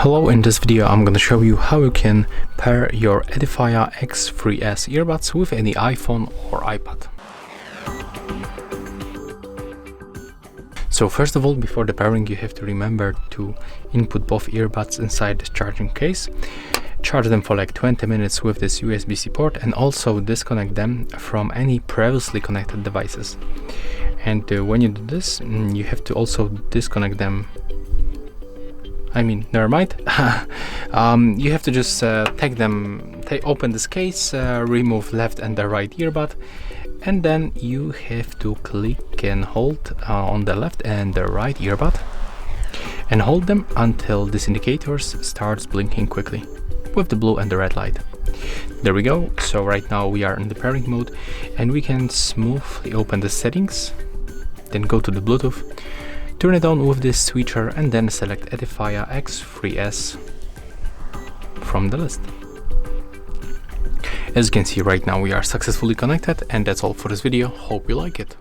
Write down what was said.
Hello, in this video I'm going to show you how you can pair your Edifier X3s earbuds with any iPhone or iPad. So first of all, before the pairing, you have to remember to input both earbuds inside the charging case, charge them for like 20 minutes with this USB-C port, and also disconnect them from any previously connected devices. And when you do this, you have to also disconnect them. Never mind. You have to just open this case, remove left and the right earbud, and then you have to click and hold on the left and the right earbud and hold them until this indicators starts blinking quickly with the blue and the red light. There we go. So right now we are in the pairing mode and we can smoothly open the settings, then go to the Bluetooth, turn it on with this switcher, and then select Edifier X3s from the list. As you can see right now we are successfully connected, and that's all for this video. Hope you like it.